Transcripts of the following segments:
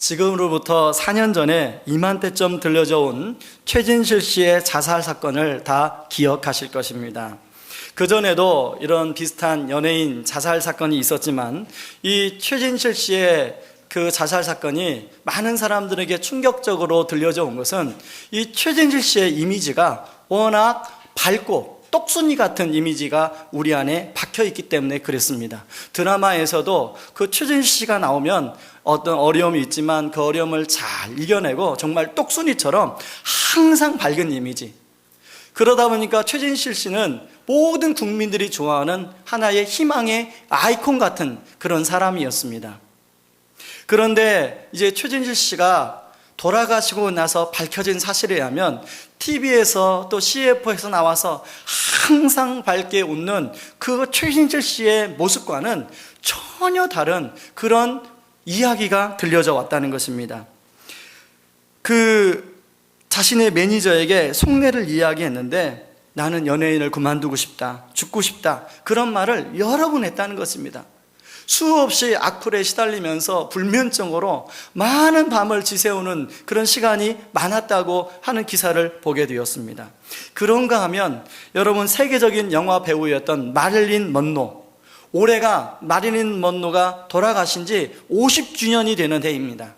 지금으로부터 4년 전에 이맘때쯤 들려져 온 최진실 씨의 자살 사건을 다 기억하실 것입니다. 그전에도 이런 비슷한 연예인 자살 사건이 있었지만 이 최진실 씨의 그 자살 사건이 많은 사람들에게 충격적으로 들려져 온 것은 이 최진실 씨의 이미지가 워낙 밝고 똑순이 같은 이미지가 우리 안에 박혀있기 때문에 그랬습니다. 드라마에서도 그 최진실 씨가 나오면 어떤 어려움이 있지만 그 어려움을 잘 이겨내고 정말 똑순이처럼 항상 밝은 이미지. 그러다 보니까 최진실 씨는 모든 국민들이 좋아하는 하나의 희망의 아이콘 같은 그런 사람이었습니다. 그런데 이제 최진실 씨가 돌아가시고 나서 밝혀진 사실에 의하면 TV에서 또 CF에서 나와서 항상 밝게 웃는 그 최진실 씨의 모습과는 전혀 다른 그런 이야기가 들려져 왔다는 것입니다. 그 자신의 매니저에게 속내를 이야기했는데 나는 연예인을 그만두고 싶다, 죽고 싶다, 그런 말을 여러 번 했다는 것입니다. 수없이 악플에 시달리면서 불면증으로 많은 밤을 지새우는 그런 시간이 많았다고 하는 기사를 보게 되었습니다. 그런가 하면 여러분, 세계적인 영화 배우였던 마릴린 먼로, 올해가 마릴린 먼로가 돌아가신 지 50주년이 되는 해입니다.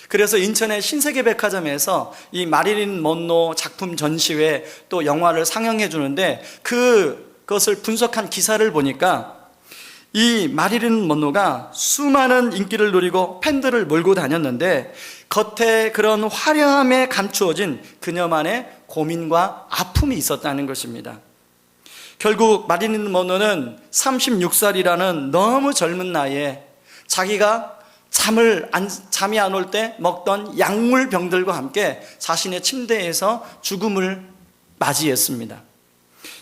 그래서 인천의 신세계백화점에서 이 마릴린 먼로 작품 전시회 또 영화를 상영해 주는데 그것을 분석한 기사를 보니까 이 마릴린 먼로가 수많은 인기를 누리고 팬들을 몰고 다녔는데 겉에 그런 화려함에 감추어진 그녀만의 고민과 아픔이 있었다는 것입니다. 결국 마릴린 먼로는 36살이라는 너무 젊은 나이에 자기가 잠이 안 올 때 먹던 약물병들과 함께 자신의 침대에서 죽음을 맞이했습니다.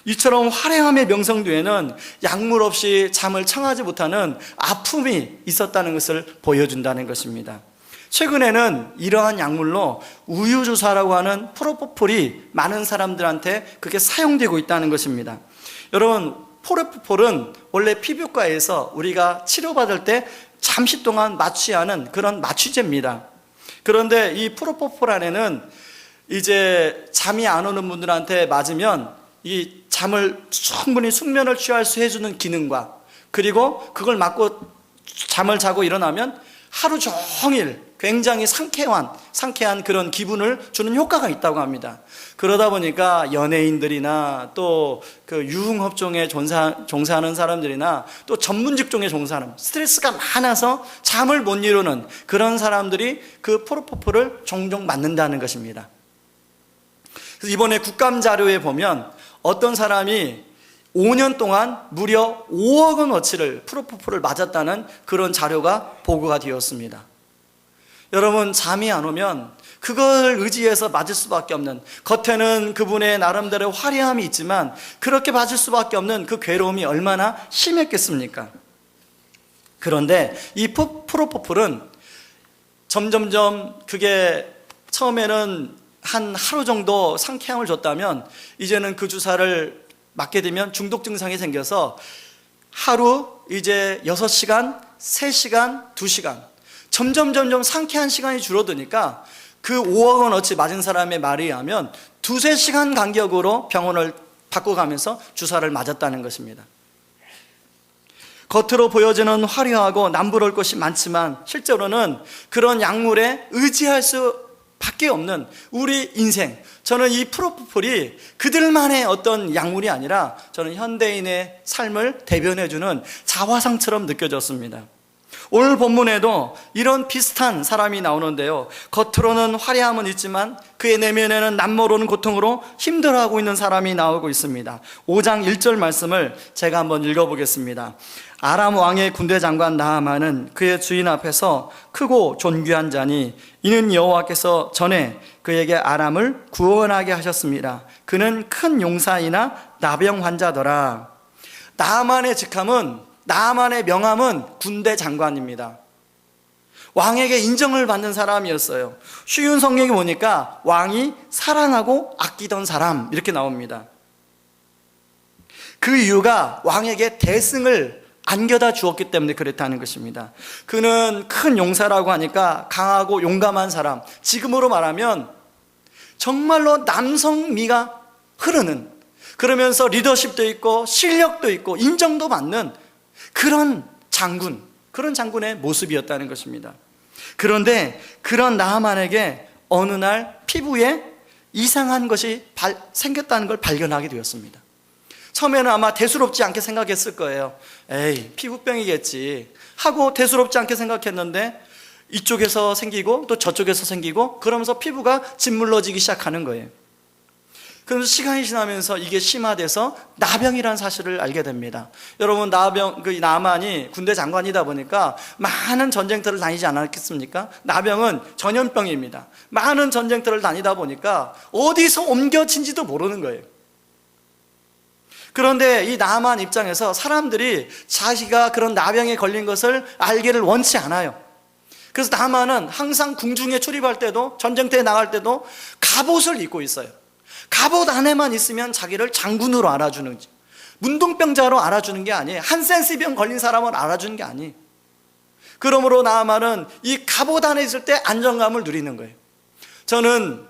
이처럼 화려함의 명성 뒤에는 약물 없이 잠을 청하지 못하는 아픔이 있었다는 것을 보여준다는 것입니다. 최근에는 이러한 약물로 우유주사라고 하는 프로포폴이 많은 사람들한테 그게 사용되고 있다는 것입니다. 여러분, 프로포폴은 원래 피부과에서 우리가 치료받을 때 잠시 동안 마취하는 그런 마취제입니다. 그런데 이 프로포폴 안에는 이제 잠이 안 오는 분들한테 맞으면 이 잠을 충분히 숙면을 취할 수 해주는 기능과 그리고 그걸 맞고 잠을 자고 일어나면 하루 종일 굉장히 상쾌한 그런 기분을 주는 효과가 있다고 합니다. 그러다 보니까 연예인들이나 또 그 유흥업종에 종사하는 사람들이나 또 전문 직종에 종사하는 스트레스가 많아서 잠을 못 이루는 그런 사람들이 그 프로포폴을 종종 맞는다는 것입니다. 그래서 이번에 국감 자료에 보면 어떤 사람이 5년 동안 무려 5억 원어치를 프로포폴을 맞았다는 그런 자료가 보고가 되었습니다. 여러분, 잠이 안 오면 그걸 의지해서 맞을 수밖에 없는, 겉에는 그분의 나름대로 화려함이 있지만 그렇게 맞을 수밖에 없는 그 괴로움이 얼마나 심했겠습니까? 그런데 이 프로포폴은 점점점 그게 처음에는 한 하루 정도 상쾌함을 줬다면 이제는 그 주사를 맞게 되면 중독 증상이 생겨서 하루 이제 6시간, 3시간, 2시간 점점 상쾌한 시간이 줄어드니까 그 5억 원어치 맞은 사람의 말에 의하면 2-3시간 간격으로 병원을 바꿔가면서 주사를 맞았다는 것입니다. 겉으로 보여지는 화려하고 남부러울 것이 많지만 실제로는 그런 약물에 의지할 수밖에 없는 우리 인생, 저는 이 프로포폴이 그들만의 어떤 약물이 아니라 저는 현대인의 삶을 대변해주는 자화상처럼 느껴졌습니다. 오늘 본문에도 이런 비슷한 사람이 나오는데요, 겉으로는 화려함은 있지만 그의 내면에는 남모르는 고통으로 힘들어하고 있는 사람이 나오고 있습니다. 5장 1절 말씀을 제가 한번 읽어보겠습니다. 아람 왕의 군대 장관 나아만은 그의 주인 앞에서 크고 존귀한 자니 이는 여호와께서 전에 그에게 아람을 구원하게 하셨습니다. 그는 큰 용사이나 나병 환자더라. 나아만의 명함은 군대 장관입니다. 왕에게 인정을 받는 사람이었어요. 쉬운 성경에 보니까 왕이 사랑하고 아끼던 사람 이렇게 나옵니다. 그 이유가 왕에게 대승을 안겨다 주었기 때문에 그랬다는 것입니다. 그는 큰 용사라고 하니까 강하고 용감한 사람, 지금으로 말하면 정말로 남성미가 흐르는, 그러면서 리더십도 있고 실력도 있고 인정도 받는 그런 장군, 그런 장군의 모습이었다는 것입니다. 그런데 그런 나하만에게 어느 날 피부에 이상한 것이 생겼다는 걸 발견하게 되었습니다. 처음에는 아마 대수롭지 않게 생각했을 거예요. 에이, 피부병이겠지 하고 대수롭지 않게 생각했는데 이쪽에서 생기고 또 저쪽에서 생기고 그러면서 피부가 짓물러지기 시작하는 거예요. 그러면서 시간이 지나면서 이게 심화돼서 나병이라는 사실을 알게 됩니다. 여러분, 나만이 군대 장관이다 보니까 많은 전쟁터를 다니지 않았겠습니까? 나병은 전염병입니다. 많은 전쟁터를 다니다 보니까 어디서 옮겨진지도 모르는 거예요. 그런데 이 나만 입장에서 사람들이 자기가 그런 나병에 걸린 것을 알기를 원치 않아요. 그래서 나만은 항상 궁중에 출입할 때도 전쟁터에 나갈 때도 갑옷을 입고 있어요. 갑옷 안에만 있으면 자기를 장군으로 알아주는, 문둥병자로 알아주는 게 아니에요. 한센시병 걸린 사람을 알아주는 게 아니에요. 그러므로 나만은 이 갑옷 안에 있을 때 안정감을 누리는 거예요. 저는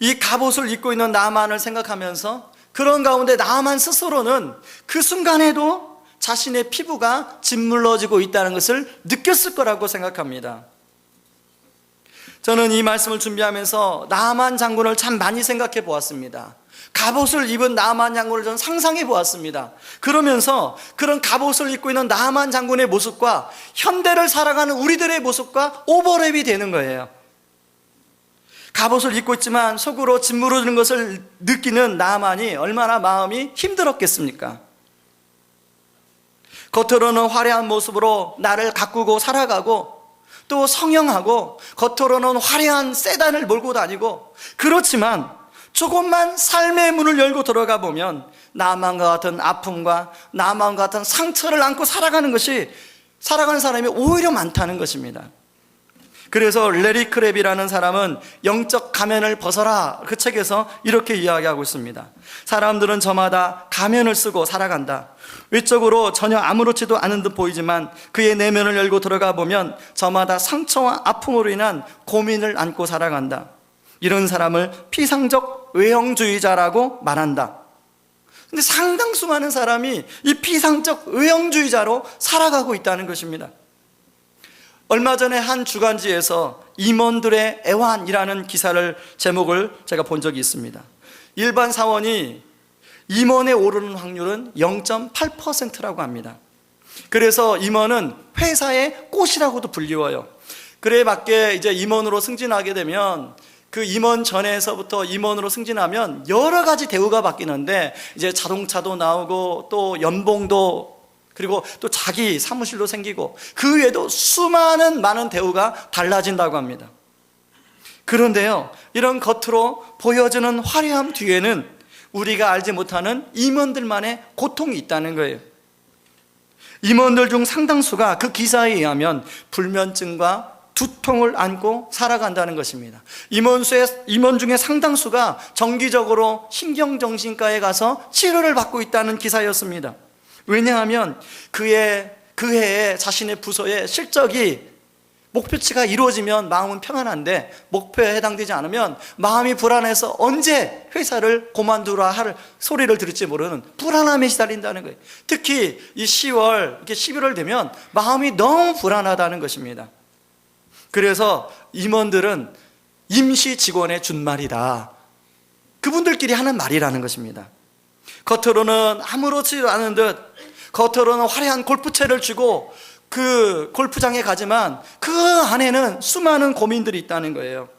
이 갑옷을 입고 있는 나만을 생각하면서 그런 가운데 나만 스스로는 그 순간에도 자신의 피부가 짓물러지고 있다는 것을 느꼈을 거라고 생각합니다. 저는 이 말씀을 준비하면서 나만 장군을 참 많이 생각해 보았습니다. 갑옷을 입은 나만 장군을 저는 상상해 보았습니다. 그러면서 그런 갑옷을 입고 있는 나만 장군의 모습과 현대를 살아가는 우리들의 모습과 오버랩이 되는 거예요. 갑옷을 입고 있지만 속으로 짓무르는 것을 느끼는 나만이 얼마나 마음이 힘들었겠습니까? 겉으로는 화려한 모습으로 나를 가꾸고 살아가고 또 성형하고 겉으로는 화려한 세단을 몰고 다니고, 그렇지만 조금만 삶의 문을 열고 들어가 보면 나만과 같은 아픔과 나만과 같은 상처를 안고 살아가는 사람이 오히려 많다는 것입니다. 그래서 레리 크랩이라는 사람은 영적 가면을 벗어라, 그 책에서 이렇게 이야기하고 있습니다. 사람들은 저마다 가면을 쓰고 살아간다. 외적으로 전혀 아무렇지도 않은 듯 보이지만 그의 내면을 열고 들어가 보면 저마다 상처와 아픔으로 인한 고민을 안고 살아간다. 이런 사람을 피상적 외형주의자라고 말한다. 근데 상당수 많은 사람이 이 피상적 외형주의자로 살아가고 있다는 것입니다. 얼마 전에 한 주간지에서 임원들의 애환이라는 기사를, 제목을 제가 본 적이 있습니다. 일반 사원이 임원에 오르는 확률은 0.8%라고 합니다. 그래서 임원은 회사의 꽃이라고도 불리워요. 그래 밖에 이제 임원으로 승진하게 되면 그 임원 전에서부터 임원으로 승진하면 여러 가지 대우가 바뀌는데 이제 자동차도 나오고 또 연봉도, 그리고 또 자기 사무실도 생기고 그 외에도 수많은 많은 대우가 달라진다고 합니다. 그런데요, 이런 겉으로 보여지는 화려함 뒤에는 우리가 알지 못하는 임원들만의 고통이 있다는 거예요. 임원들 중 상당수가 그 기사에 의하면 불면증과 두통을 안고 살아간다는 것입니다. 임원 중에 상당수가 정기적으로 신경정신과에 가서 치료를 받고 있다는 기사였습니다. 왜냐하면 그 해에 자신의 부서의 실적이 목표치가 이루어지면 마음은 평안한데 목표에 해당되지 않으면 마음이 불안해서 언제 회사를 그만두라 할 소리를 들을지 모르는 불안함에 시달린다는 거예요. 특히 이 10월, 이렇게 11월 되면 마음이 너무 불안하다는 것입니다. 그래서 임원들은 임시 직원의 준말이다, 그분들끼리 하는 말이라는 것입니다. 겉으로는 아무렇지도 않은 듯, 겉으로는 화려한 골프채를 쥐고 그 골프장에 가지만 그 안에는 수많은 고민들이 있다는 거예요.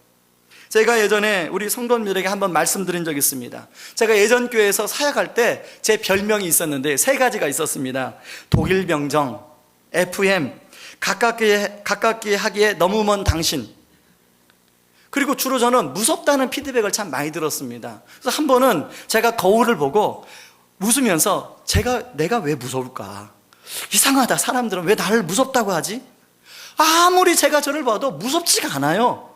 제가 예전에 우리 성도님들에게 한번 말씀드린 적이 있습니다. 제가 예전 교회에서 사역할 때 제 별명이 있었는데 3가지가 있었습니다. 독일 병정, FM, 가깝게 하기에 너무 먼 당신. 그리고 주로 저는 무섭다는 피드백을 참 많이 들었습니다. 그래서 한 번은 제가 거울을 보고 웃으면서 내가 왜 무서울까? 이상하다, 사람들은 왜 나를 무섭다고 하지? 아무리 제가 저를 봐도 무섭지가 않아요.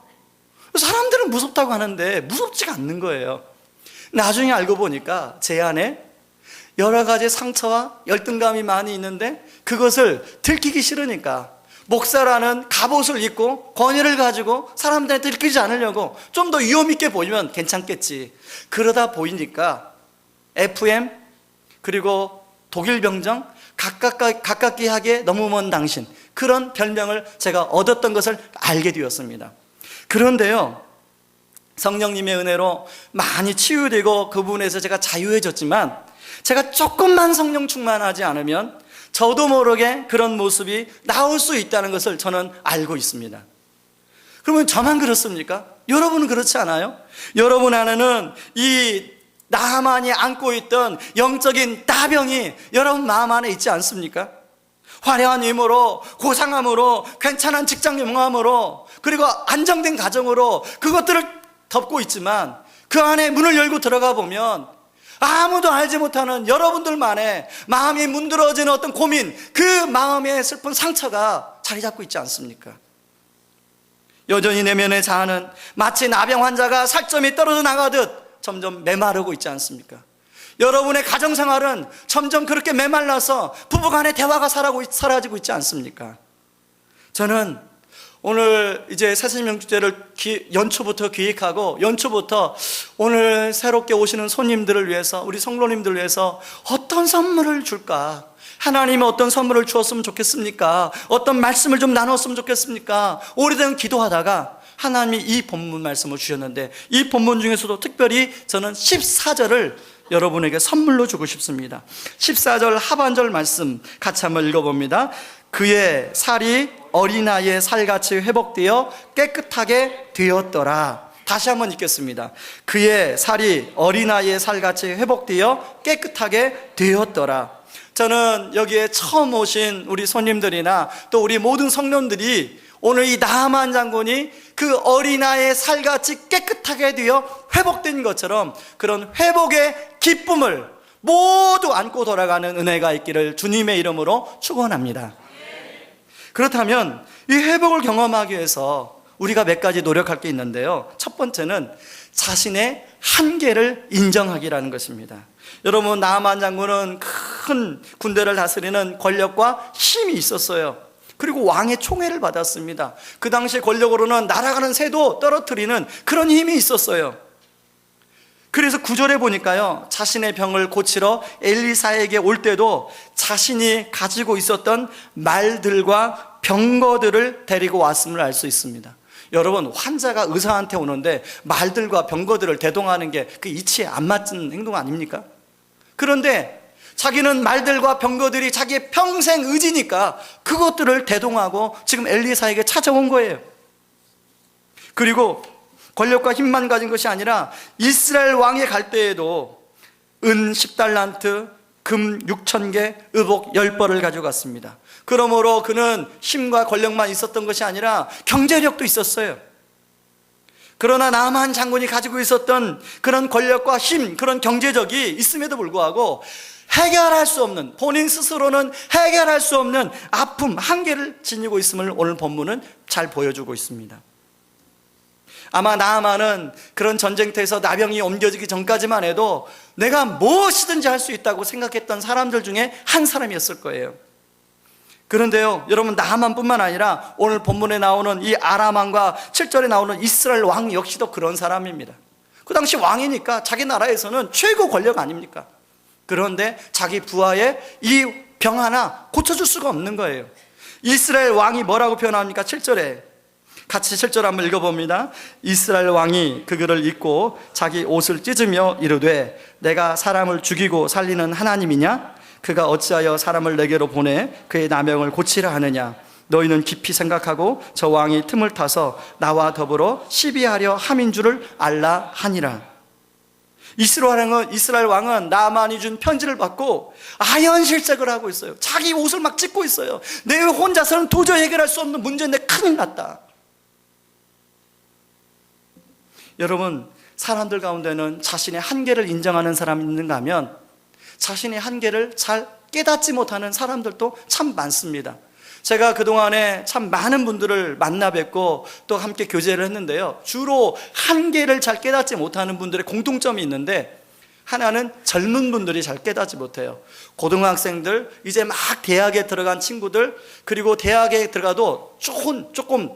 사람들은 무섭다고 하는데 무섭지가 않는 거예요. 나중에 알고 보니까 제 안에 여러 가지 상처와 열등감이 많이 있는데 그것을 들키기 싫으니까 목사라는 갑옷을 입고 권위를 가지고 사람들한테 들키지 않으려고 좀 더 위험 있게 보이면 괜찮겠지. 그러다 보이니까 FM 그리고 독일 병정 가깝게 하게 너무 먼 당신, 그런 별명을 제가 얻었던 것을 알게 되었습니다. 그런데요, 성령님의 은혜로 많이 치유되고 그 부분에서 제가 자유해졌지만 제가 조금만 성령 충만하지 않으면 저도 모르게 그런 모습이 나올 수 있다는 것을 저는 알고 있습니다. 그러면 저만 그렇습니까? 여러분은 그렇지 않아요? 여러분 안에는 이 나만이 안고 있던 영적인 나병이 여러분 마음 안에 있지 않습니까? 화려한 힘으로, 고상함으로, 괜찮은 직장 경험으로, 그리고 안정된 가정으로 그것들을 덮고 있지만 그 안에 문을 열고 들어가 보면 아무도 알지 못하는 여러분들만의 마음이 문드러지는 어떤 고민, 그 마음의 슬픈 상처가 자리 잡고 있지 않습니까? 여전히 내면의 자아는 마치 나병 환자가 살점이 떨어져 나가듯 점점 메마르고 있지 않습니까? 여러분의 가정생활은 점점 그렇게 메말라서 부부간의 대화가 사라지고 있지 않습니까? 저는 오늘 이제 새신명주제를 연초부터 기획하고 연초부터 오늘 새롭게 오시는 손님들을 위해서, 우리 성도님들을 위해서 어떤 선물을 줄까? 하나님이 어떤 선물을 주었으면 좋겠습니까? 어떤 말씀을 좀 나눴으면 좋겠습니까? 오래된 기도하다가 하나님이 이 본문 말씀을 주셨는데 이 본문 중에서도 특별히 저는 14절을 여러분에게 선물로 주고 싶습니다. 14절 하반절 말씀 같이 한번 읽어봅니다. 그의 살이 어린아이의 살같이 회복되어 깨끗하게 되었더라. 다시 한번 읽겠습니다. 그의 살이 어린아이의 살같이 회복되어 깨끗하게 되었더라. 저는 여기에 처음 오신 우리 손님들이나 또 우리 모든 성도들이 오늘 이 나아만 장군이 그 어린아이의 살같이 깨끗하게 되어 회복된 것처럼 그런 회복의 기쁨을 모두 안고 돌아가는 은혜가 있기를 주님의 이름으로 축원합니다. 그렇다면 이 회복을 경험하기 위해서 우리가 몇 가지 노력할 게 있는데요, 첫 번째는 자신의 한계를 인정하기라는 것입니다. 여러분, 나아만 장군은 큰 군대를 다스리는 권력과 힘이 있었어요. 그리고 왕의 총애를 받았습니다. 그 당시 권력으로는 날아가는 새도 떨어뜨리는 그런 힘이 있었어요. 그래서 9절에 보니까요, 자신의 병을 고치러 엘리사에게 올 때도 자신이 가지고 있었던 말들과 병거들을 데리고 왔음을 알 수 있습니다. 여러분, 환자가 의사한테 오는데 말들과 병거들을 대동하는 게 그 이치에 안 맞는 행동 아닙니까? 그런데 자기는 말들과 병거들이 자기의 평생 의지니까 그것들을 대동하고 지금 엘리사에게 찾아온 거예요. 그리고 권력과 힘만 가진 것이 아니라 이스라엘 왕이 갈 때에도 은 10달란트, 금 6,000개, 의복 10벌을 가져갔습니다. 그러므로 그는 힘과 권력만 있었던 것이 아니라 경제력도 있었어요. 그러나 나아만 장군이 가지고 있었던 그런 권력과 힘, 그런 경제력이 있음에도 불구하고 해결할 수 없는, 본인 스스로는 해결할 수 없는 아픔, 한계를 지니고 있음을 오늘 본문은 잘 보여주고 있습니다. 아마 나아만은 그런 전쟁터에서 나병이 옮겨지기 전까지만 해도 내가 무엇이든지 할 수 있다고 생각했던 사람들 중에 한 사람이었을 거예요. 그런데요, 여러분, 나아만뿐만 아니라 오늘 본문에 나오는 이 아람 왕과 7절에 나오는 이스라엘 왕 역시도 그런 사람입니다. 그 당시 왕이니까 자기 나라에서는 최고 권력 아닙니까? 그런데 자기 부하의 이 병 하나 고쳐줄 수가 없는 거예요. 이스라엘 왕이 뭐라고 표현합니까? 7절에 같이 7절 한번 읽어봅니다. 이스라엘 왕이 그 글을 읽고 자기 옷을 찢으며 이르되 내가 사람을 죽이고 살리는 하나님이냐? 그가 어찌하여 사람을 내게로 보내 그의 나병을 고치라 하느냐? 너희는 깊이 생각하고 저 왕이 틈을 타서 나와 더불어 시비하려 함인 줄을 알라 하니라. 이스라엘 왕은 나아만이 준 편지를 받고 아연실색을 하고 있어요. 자기 옷을 막 찢고 있어요. 내 혼자서는 도저히 해결할 수 없는 문제인데 큰일 났다. 여러분, 사람들 가운데는 자신의 한계를 인정하는 사람이 있는가 하면 자신의 한계를 잘 깨닫지 못하는 사람들도 참 많습니다. 제가 그동안에 참 많은 분들을 만나 뵙고 또 함께 교제를 했는데요, 주로 한계를 잘 깨닫지 못하는 분들의 공통점이 있는데 하나는 젊은 분들이 잘 깨닫지 못해요. 고등학생들, 이제 막 대학에 들어간 친구들, 그리고 대학에 들어가도 조금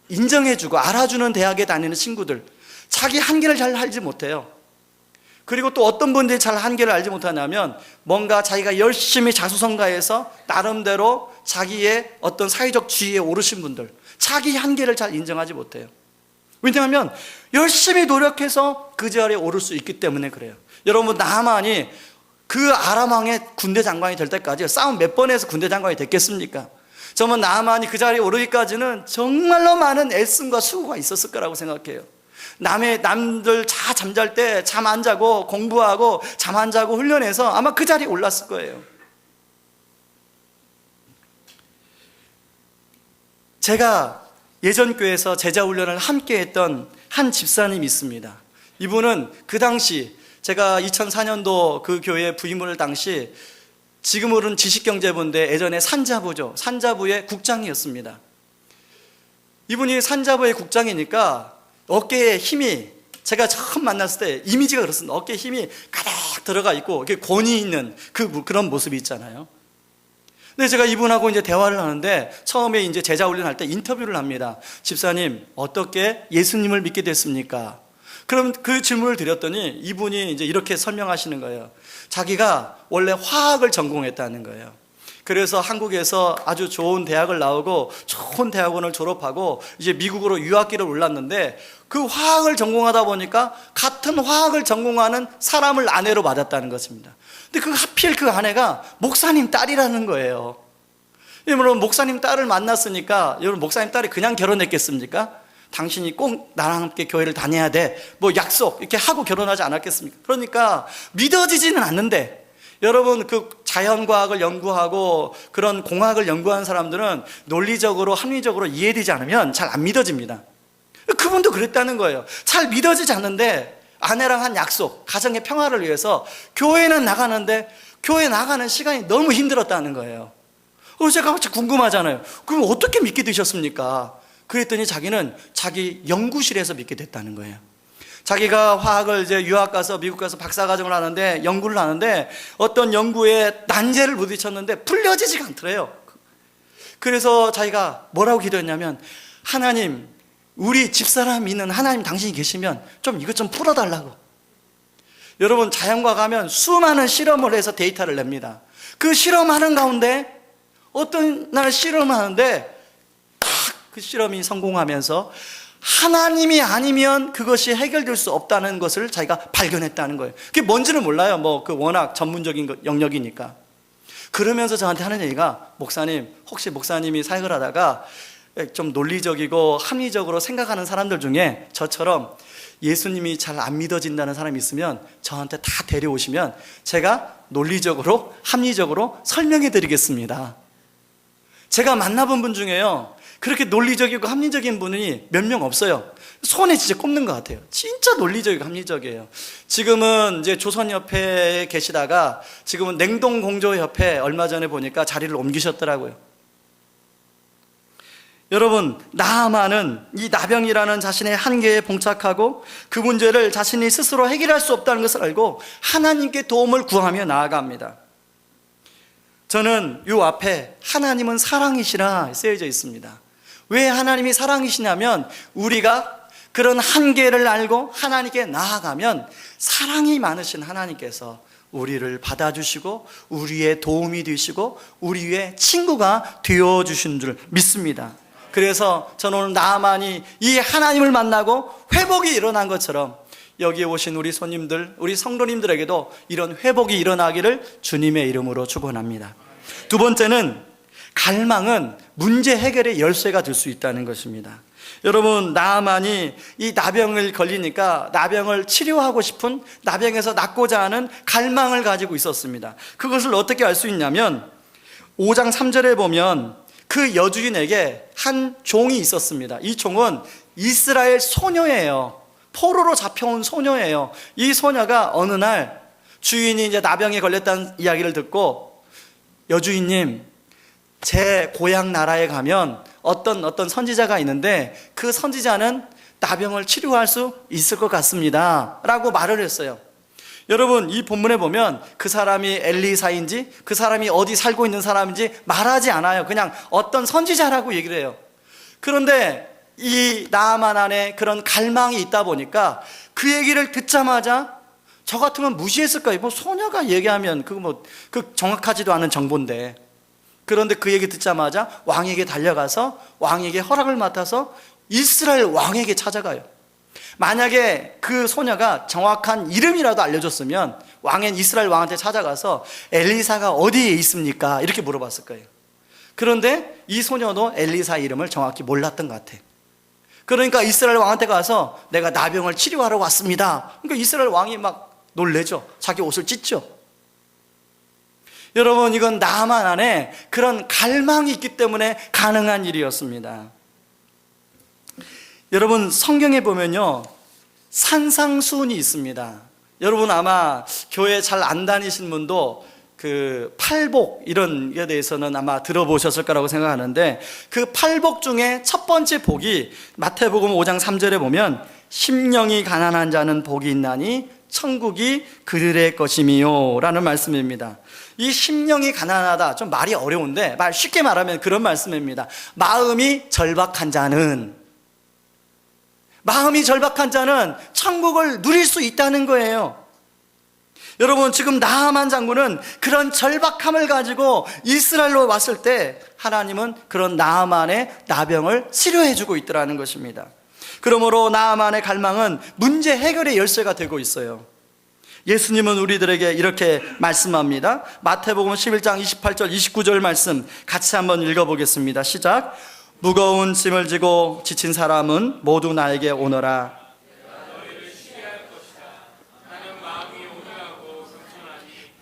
인정해주고 알아주는 대학에 다니는 친구들, 자기 한계를 잘 알지 못해요. 그리고 또 어떤 분들이 잘 한계를 알지 못하냐면 뭔가 자기가 열심히 자수성가해서 나름대로 자기의 어떤 사회적 지위에 오르신 분들, 자기 한계를 잘 인정하지 못해요. 왜냐하면 열심히 노력해서 그 자리에 오를 수 있기 때문에 그래요. 여러분, 나하만이 그 아람 왕의 군대 장관이 될 때까지 싸움 몇 번 해서 군대 장관이 됐겠습니까? 저는 나하만이 그 자리에 오르기까지는 정말로 많은 애씀과 수고가 있었을 거라고 생각해요. 남들 다 잠잘 때 잠 안 자고 공부하고 잠 안 자고 훈련해서 아마 그 자리에 올랐을 거예요. 제가 예전 교회에서 제자 훈련을 함께 했던 한 집사님이 있습니다. 이분은 그 당시 제가 2004년도 그 교회에 부임을 당시 지금으로는 지식경제부인데 예전에 산자부죠. 산자부의 국장이었습니다. 이분이 산자부의 국장이니까 어깨에 힘이, 제가 처음 만났을 때 이미지가 그렇습니다. 어깨에 힘이 가득 들어가 있고 이렇게 권위 있는 그런 모습이 있잖아요. 근데 제가 이분하고 이제 대화를 하는데 처음에 이제 제자 훈련할 때 인터뷰를 합니다. 집사님, 어떻게 예수님을 믿게 됐습니까? 그럼 그 질문을 드렸더니 이분이 이제 이렇게 설명하시는 거예요. 자기가 원래 화학을 전공했다는 거예요. 그래서 한국에서 아주 좋은 대학을 나오고 좋은 대학원을 졸업하고 이제 미국으로 유학기를 올랐는데 그 화학을 전공하다 보니까 같은 화학을 전공하는 사람을 아내로 맞았다는 것입니다. 근데 하필 그 아내가 목사님 딸이라는 거예요. 여러분, 목사님 딸을 만났으니까, 여러분, 목사님 딸이 그냥 결혼했겠습니까? 당신이 꼭 나랑 함께 교회를 다녀야 돼, 뭐 약속 이렇게 하고 결혼하지 않았겠습니까? 그러니까 믿어지지는 않는데, 여러분, 그 자연과학을 연구하고 그런 공학을 연구하는 사람들은 논리적으로 합리적으로 이해되지 않으면 잘 안 믿어집니다. 그분도 그랬다는 거예요. 잘 믿어지지 않는데 아내랑 한 약속, 가정의 평화를 위해서 교회는 나가는데 교회 나가는 시간이 너무 힘들었다는 거예요. 그래서 제가 궁금하잖아요. 그럼 어떻게 믿게 되셨습니까? 그랬더니 자기는 자기 연구실에서 믿게 됐다는 거예요. 자기가 화학을 이제 유학 가서 미국 가서 박사과정을 하는데, 연구를 하는데 어떤 연구에 난제를 부딪혔는데 풀려지지가 않더래요. 그래서 자기가 뭐라고 기도했냐면, 하나님, 우리 집사람 믿는 하나님 당신이 계시면 좀 이것 좀 풀어달라고. 여러분, 자연과학 하면 수많은 실험을 해서 데이터를 냅니다. 그 실험하는 가운데 어떤 날 실험하는데 딱 그 실험이 성공하면서 하나님이 아니면 그것이 해결될 수 없다는 것을 자기가 발견했다는 거예요. 그게 뭔지는 몰라요. 그 워낙 전문적인 영역이니까. 그러면서 저한테 하는 얘기가, 목사님, 혹시 목사님이 사역을 하다가 좀 논리적이고 합리적으로 생각하는 사람들 중에 저처럼 예수님이 잘 안 믿어진다는 사람이 있으면 저한테 다 데려오시면 제가 논리적으로 합리적으로 설명해 드리겠습니다. 제가 만나본 분 중에요, 그렇게 논리적이고 합리적인 분이 몇 명 없어요. 손에 진짜 꼽는 것 같아요. 진짜 논리적이고 합리적이에요. 지금은 이제 조선협회에 계시다가 지금은 냉동공조협회 얼마 전에 보니까 자리를 옮기셨더라고요. 여러분, 나아만은 이 나병이라는 자신의 한계에 봉착하고 그 문제를 자신이 스스로 해결할 수 없다는 것을 알고 하나님께 도움을 구하며 나아갑니다. 저는 이 앞에 하나님은 사랑이시라 쓰여져 있습니다. 왜 하나님이 사랑이시냐면, 우리가 그런 한계를 알고 하나님께 나아가면 사랑이 많으신 하나님께서 우리를 받아주시고 우리의 도움이 되시고 우리의 친구가 되어주신 줄 믿습니다. 그래서 저는 오늘 나아만이 이 하나님을 만나고 회복이 일어난 것처럼 여기에 오신 우리 손님들, 우리 성도님들에게도 이런 회복이 일어나기를 주님의 이름으로 축원합니다. 두 번째는, 갈망은 문제 해결의 열쇠가 될 수 있다는 것입니다. 여러분, 나아만이 이 나병을 걸리니까 나병을 치료하고 싶은, 나병에서 낫고자 하는 갈망을 가지고 있었습니다. 그것을 어떻게 알 수 있냐면 5장 3절에 보면 그 여주인에게 한 종이 있었습니다. 이 종은 이스라엘 소녀예요. 포로로 잡혀온 소녀예요. 이 소녀가 어느 날 주인이 이제 나병에 걸렸다는 이야기를 듣고, 여주인님, 제 고향 나라에 가면 어떤 선지자가 있는데 그 선지자는 나병을 치료할 수 있을 것 같습니다 라고 말을 했어요. 여러분, 이 본문에 보면 그 사람이 엘리사인지 그 사람이 어디 살고 있는 사람인지 말하지 않아요. 그냥 어떤 선지자라고 얘기를 해요. 그런데 이 나아만 안에 그런 갈망이 있다 보니까 그 얘기를 듣자마자 저 같으면 무시했을 거예요. 뭐 소녀가 얘기하면 그 정확하지도 않은 정보인데. 그런데 그 얘기 듣자마자 왕에게 달려가서 왕에게 허락을 맡아서 이스라엘 왕에게 찾아가요. 만약에 그 소녀가 정확한 이름이라도 알려줬으면 왕은 이스라엘 왕한테 찾아가서 엘리사가 어디에 있습니까? 이렇게 물어봤을 거예요. 그런데 이 소녀도 엘리사 이름을 정확히 몰랐던 것 같아. 그러니까 이스라엘 왕한테 가서 내가 나병을 치료하러 왔습니다. 그러니까 이스라엘 왕이 막 놀래죠. 자기 옷을 찢죠. 여러분, 이건 나만 안에 그런 갈망이 있기 때문에 가능한 일이었습니다. 여러분, 성경에 보면요, 산상수훈이 있습니다. 여러분 아마 교회 잘 안 다니신 분도 그 팔복 이런 게 대해서는 아마 들어보셨을 거라고 생각하는데, 그 팔복 중에 첫 번째 복이 마태복음 5장 3절에 보면 심령이 가난한 자는 복이 있나니 천국이 그들의 것임이요 라는 말씀입니다. 이 심령이 가난하다, 좀 말이 어려운데 쉽게 말하면 그런 말씀입니다. 마음이 절박한 자는 천국을 누릴 수 있다는 거예요. 여러분, 지금 나하만 장군은 그런 절박함을 가지고 이스라엘로 왔을 때 하나님은 그런 나하만의 나병을 치료해 주고 있더라는 것입니다. 그러므로 나하만의 갈망은 문제 해결의 열쇠가 되고 있어요. 예수님은 우리들에게 이렇게 말씀합니다. 마태복음 11장 28절 29절 말씀 같이 한번 읽어보겠습니다. 시작. 무거운 짐을 지고 지친 사람은 모두 나에게 오너라.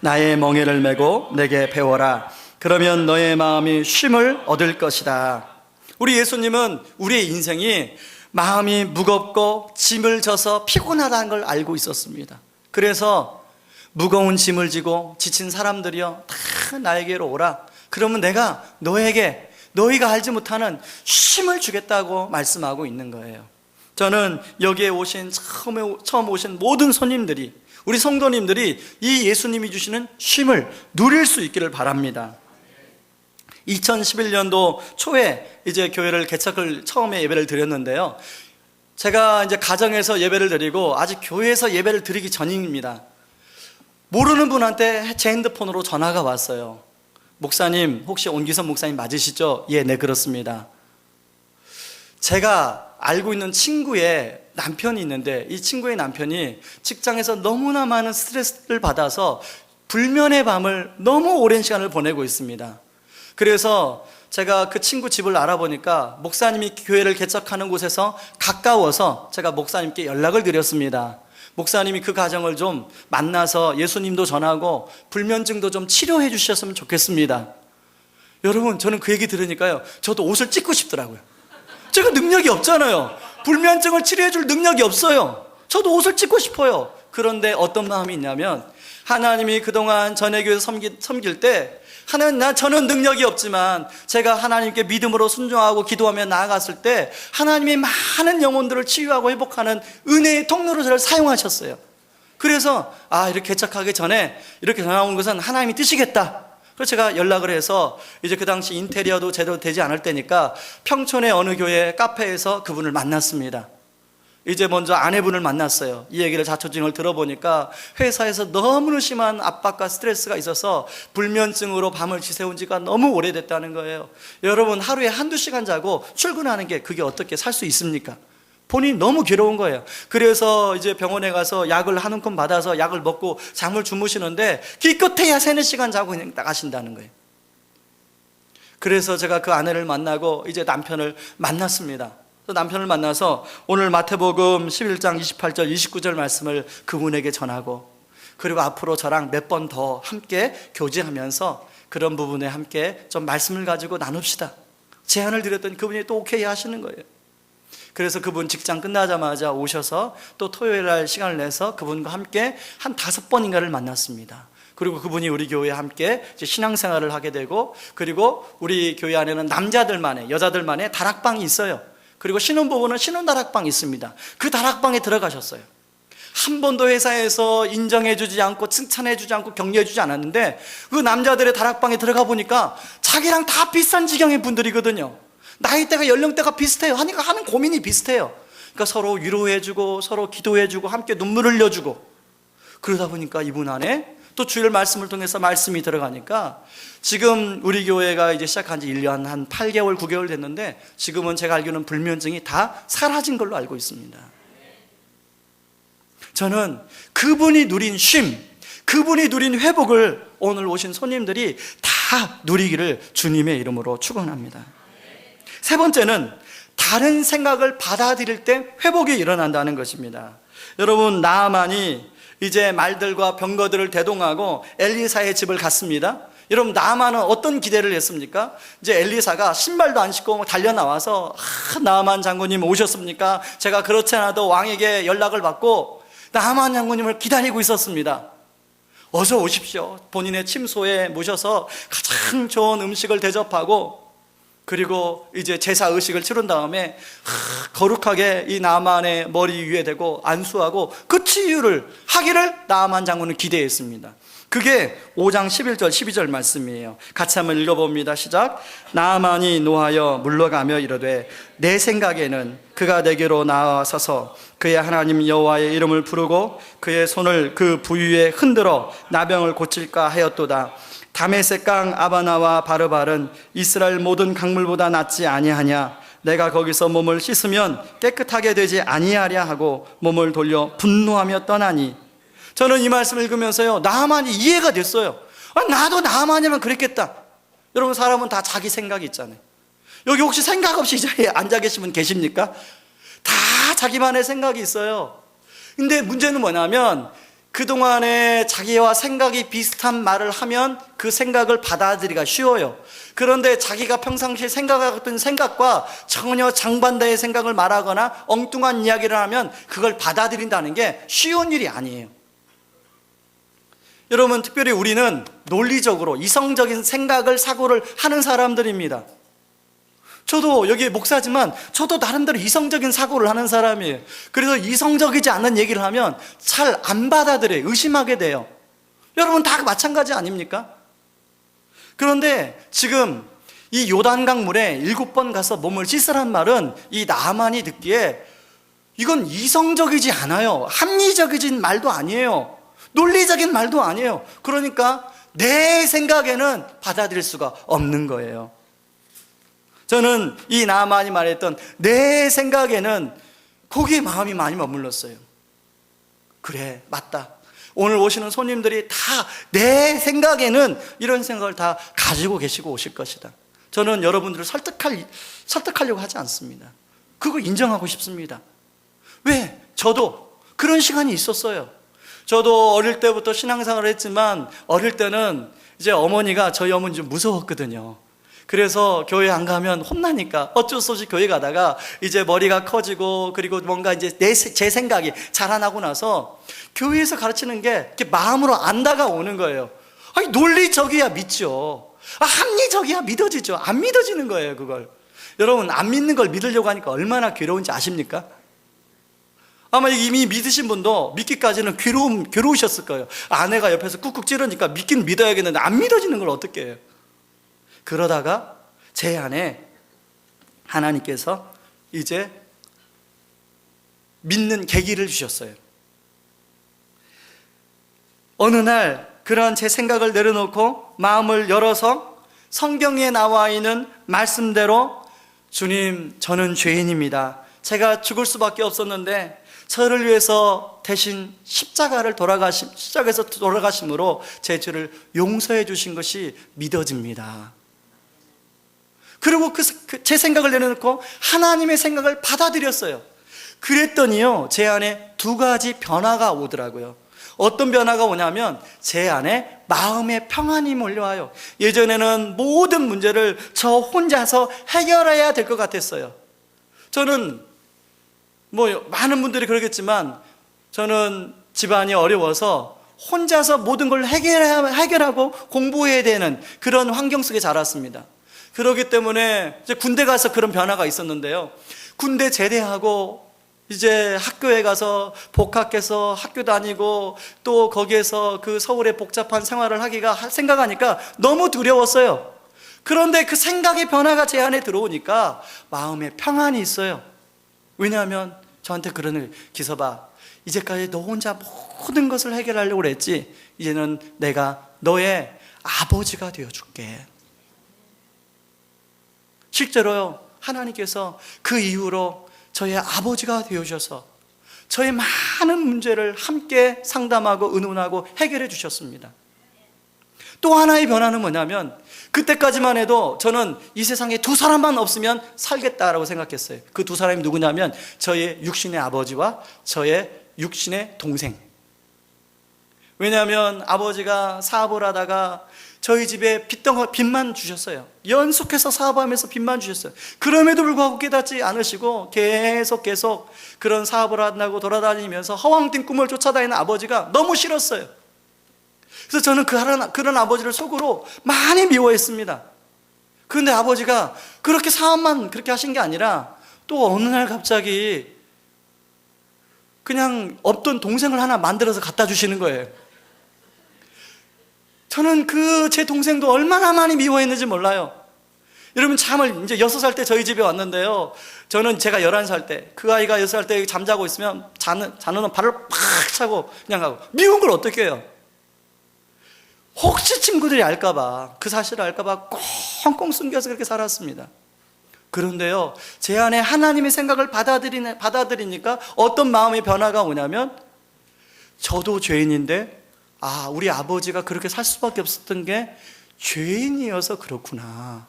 나의 멍에를 메고 내게 배워라. 그러면 너의 마음이 쉼을 얻을 것이다. 우리 예수님은 우리의 인생이 마음이 무겁고 짐을 져서 피곤하다는 걸 알고 있었습니다. 그래서 무거운 짐을 지고 지친 사람들이여 다 나에게로 오라. 그러면 내가 너에게 너희가 알지 못하는 쉼을 주겠다고 말씀하고 있는 거예요. 저는 여기에 오신 처음 오신 모든 손님들이, 우리 성도님들이 이 예수님이 주시는 쉼을 누릴 수 있기를 바랍니다. 2011년도 초에 이제 교회를 개척을 처음에 예배를 드렸는데요. 제가 이제 가정에서 예배를 드리고 아직 교회에서 예배를 드리기 전입니다. 모르는 분한테 제 핸드폰으로 전화가 왔어요. 목사님, 혹시 온기선 목사님 맞으시죠? 예, 네, 그렇습니다. 제가 알고 있는 친구의 남편이 있는데 이 친구의 남편이 직장에서 너무나 많은 스트레스를 받아서 불면의 밤을 너무 오랜 시간을 보내고 있습니다. 그래서 제가 그 친구 집을 알아보니까 목사님이 교회를 개척하는 곳에서 가까워서 제가 목사님께 연락을 드렸습니다. 목사님이 그 가정을 좀 만나서 예수님도 전하고 불면증도 좀 치료해 주셨으면 좋겠습니다. 여러분, 저는 그 얘기 들으니까요, 저도 옷을 찢고 싶더라고요. 제가 능력이 없잖아요. 불면증을 치료해 줄 능력이 없어요. 저도 옷을 찢고 싶어요. 그런데 어떤 마음이 있냐면, 하나님이 그동안 전회교회에서 섬길 때 하나님, 저는 능력이 없지만 제가 하나님께 믿음으로 순종하고 기도하며 나아갔을 때 하나님이 많은 영혼들을 치유하고 회복하는 은혜의 통로로 저를 사용하셨어요. 그래서 이렇게 개척하기 전에 이렇게 전화 온 것은 하나님이 뜻이겠다. 그래서 제가 연락을 해서 이제 그 당시 인테리어도 제대로 되지 않을 때니까 평촌의 어느 교회 카페에서 그분을 만났습니다. 이제 먼저 아내분을 만났어요. 이 얘기를 자초징을 들어보니까 회사에서 너무나 심한 압박과 스트레스가 있어서 불면증으로 밤을 지새운 지가 너무 오래됐다는 거예요. 여러분, 하루에 한두 시간 자고 출근하는 게 그게 어떻게 살 수 있습니까? 본인이 너무 괴로운 거예요. 그래서 이제 병원에 가서 약을 한 움큼 받아서 약을 먹고 잠을 주무시는데 기껏해야 3-4시간 자고 그냥 나가신다는 거예요. 그래서 제가 그 아내를 만나고 이제 남편을 만났습니다. 남편을 만나서 오늘 마태복음 11장 28절 29절 말씀을 그분에게 전하고, 그리고 앞으로 저랑 몇 번 더 함께 교제하면서 그런 부분에 함께 좀 말씀을 가지고 나눕시다. 제안을 드렸더니 그분이 또 오케이 하시는 거예요. 그래서 그분 직장 끝나자마자 오셔서 또 토요일 날 시간을 내서 그분과 함께 한 5번인가를 만났습니다. 그리고 그분이 우리 교회에 함께 이제 신앙생활을 하게 되고, 그리고 우리 교회 안에는 남자들만의, 여자들만의 다락방이 있어요. 그리고 신혼부부는 신혼다락방이 있습니다. 그 다락방에 들어가셨어요. 한 번도 회사에서 인정해주지 않고 칭찬해주지 않고 격려해주지 않았는데 그 남자들의 다락방에 들어가 보니까 자기랑 다 비슷한 지경의 분들이거든요. 나이대가 연령대가 비슷해요. 하니까 하는 고민이 비슷해요. 그러니까 서로 위로해주고 서로 기도해주고 함께 눈물을 흘려주고, 그러다 보니까 이분 안에 또 주일 말씀을 통해서 말씀이 들어가니까 지금 우리 교회가 이제 시작한 지 1년 한 8개월 9개월 됐는데 지금은 제가 알기로는 불면증이 다 사라진 걸로 알고 있습니다. 저는 그분이 누린 쉼, 그분이 누린 회복을 오늘 오신 손님들이 다 누리기를 주님의 이름으로 축원합니다. 세 번째는 다른 생각을 받아들일 때 회복이 일어난다는 것입니다. 여러분, 나아만이 이제 말들과 병거들을 대동하고 엘리사의 집을 갔습니다. 여러분, 나아만은 어떤 기대를 했습니까? 이제 엘리사가 신발도 안 신고 달려 나와서 나아만 장군님 오셨습니까? 제가 그렇지 않아도 왕에게 연락을 받고 나아만 장군님을 기다리고 있었습니다. 어서 오십시오. 본인의 침소에 모셔서 가장 좋은 음식을 대접하고, 그리고 이제 제사 의식을 치른 다음에 거룩하게 이 나아만의 머리 위에 대고 안수하고 그 치유를 하기를 나아만 장군은 기대했습니다. 그게 5장 11절 12절 말씀이에요. 같이 한번 읽어봅니다. 시작. 나아만이 노하여 물러가며 이르되 내 생각에는 그가 내게로 나와서서 그의 하나님 여호와의 이름을 부르고 그의 손을 그 부위에 흔들어 나병을 고칠까 하였도다. 다메섹 강 아바나와 바르발은 이스라엘 모든 강물보다 낫지 아니하냐. 내가 거기서 몸을 씻으면 깨끗하게 되지 아니하랴 하고 몸을 돌려 분노하며 떠나니. 저는 이 말씀을 읽으면서요, 나아만이 이해가 됐어요. 나도 나아만이면 그랬겠다. 여러분, 사람은 다 자기 생각이 있잖아요. 여기 혹시 생각 없이 이 자리에 앉아 계신 분 계십니까? 다 자기만의 생각이 있어요. 근데 문제는 뭐냐면 그동안에 자기와 생각이 비슷한 말을 하면 그 생각을 받아들이기가 쉬워요. 그런데 자기가 평상시에 생각했던 생각과 전혀 정반대의 생각을 말하거나 엉뚱한 이야기를 하면 그걸 받아들인다는 게 쉬운 일이 아니에요. 여러분, 특별히 우리는 논리적으로 이성적인 생각을, 사고를 하는 사람들입니다. 저도 여기 목사지만 저도 나름대로 이성적인 사고를 하는 사람이에요. 그래서 이성적이지 않는 얘기를 하면 잘 안 받아들여요. 의심하게 돼요. 여러분 다 마찬가지 아닙니까? 그런데 지금 이 요단강 물에 7번 가서 몸을 씻으란 말은 이 나아만이 듣기에 이건 이성적이지 않아요. 합리적인 말도 아니에요. 논리적인 말도 아니에요. 그러니까 내 생각에는 받아들일 수가 없는 거예요. 저는 이 나아만이 말했던 내 생각에는 거기에 마음이 많이 머물렀어요. 그래, 맞다. 오늘 오시는 손님들이 다 내 생각에는 이런 생각을 다 가지고 계시고 오실 것이다. 저는 여러분들을 설득하려고 하지 않습니다. 그거 인정하고 싶습니다. 왜? 저도 그런 시간이 있었어요. 저도 어릴 때부터 신앙생활을 했지만 어릴 때는 이제 어머니가, 저희 어머니 좀 무서웠거든요. 그래서 교회 안 가면 혼나니까 어쩔 수 없이 교회 가다가 이제 머리가 커지고 그리고 뭔가 이제 제 생각이 자라나고 나서 교회에서 가르치는 게 이렇게 마음으로 안 다가오는 거예요. 아니, 논리적이야 믿죠. 합리적이야 믿어지죠. 안 믿어지는 거예요, 그걸. 여러분, 안 믿는 걸 믿으려고 하니까 얼마나 괴로운지 아십니까? 아마 이미 믿으신 분도 믿기까지는 괴로우셨을 거예요. 아내가 옆에서 꾹꾹 찌르니까 믿긴 믿어야겠는데 안 믿어지는 걸 어떻게 해요? 그러다가 제 안에 하나님께서 이제 믿는 계기를 주셨어요. 어느 날 그러한 제 생각을 내려놓고 마음을 열어서 성경에 나와 있는 말씀대로, 주님, 저는 죄인입니다. 제가 죽을 수밖에 없었는데 저를 위해서 대신 십자가에서 돌아가심으로 제 죄를 용서해 주신 것이 믿어집니다. 그리고 제 생각을 내려놓고 하나님의 생각을 받아들였어요. 그랬더니요, 제 안에 2가지 변화가 오더라고요. 어떤 변화가 오냐면 제 안에 마음의 평안이 몰려와요. 예전에는 모든 문제를 저 혼자서 해결해야 될 것 같았어요. 저는 많은 분들이 그러겠지만 저는 집안이 어려워서 혼자서 모든 걸 해결하고 공부해야 되는 그런 환경 속에 자랐습니다. 그렇기 때문에 이제 군대 가서 그런 변화가 있었는데요. 군대 제대하고 이제 학교에 가서 복학해서 학교 다니고 또 거기에서 그 서울의 복잡한 생활을 하기가 생각하니까 너무 두려웠어요. 그런데 그 생각의 변화가 제 안에 들어오니까 마음에 평안이 있어요. 왜냐하면 저한테 그러는, 기서봐, 이제까지 너 혼자 모든 것을 해결하려고 그랬지, 이제는 내가 너의 아버지가 되어줄게. 실제로요, 하나님께서 그 이후로 저의 아버지가 되어주셔서 저의 많은 문제를 함께 상담하고 의논하고 해결해 주셨습니다. 또 하나의 변화는 뭐냐면, 그때까지만 해도 저는 이 세상에 두 사람만 없으면 살겠다라고 생각했어요. 그 두 사람이 누구냐면 저의 육신의 아버지와 저의 육신의 동생. 왜냐하면 아버지가 사업을 하다가 저희 집에 빚만 주셨어요. 연속해서 사업하면서 빚만 주셨어요. 그럼에도 불구하고 깨닫지 않으시고 계속 그런 사업을 한다고 돌아다니면서 허황된 꿈을 쫓아다니는 아버지가 너무 싫었어요. 그래서 저는 그런 아버지를 속으로 많이 미워했습니다. 그런데 아버지가 그렇게 사업만 그렇게 하신 게 아니라 또 어느 날 갑자기 그냥 없던 동생을 하나 만들어서 갖다 주시는 거예요. 저는 제 동생도 얼마나 많이 미워했는지 몰라요. 여러분, 잠을 이제 6살 때 저희 집에 왔는데요, 저는 제가 11살 때, 그 아이가 6살 때 잠자고 있으면 자는 발을 팍 차고 그냥 가고, 미운 걸 어떻게 해요? 혹시 친구들이 알까봐, 그 사실을 알까봐 꽁꽁 숨겨서 그렇게 살았습니다. 그런데요, 제 안에 하나님의 생각을 받아들이니까 어떤 마음의 변화가 오냐면, 저도 죄인인데 우리 아버지가 그렇게 살 수밖에 없었던 게 죄인이어서 그렇구나.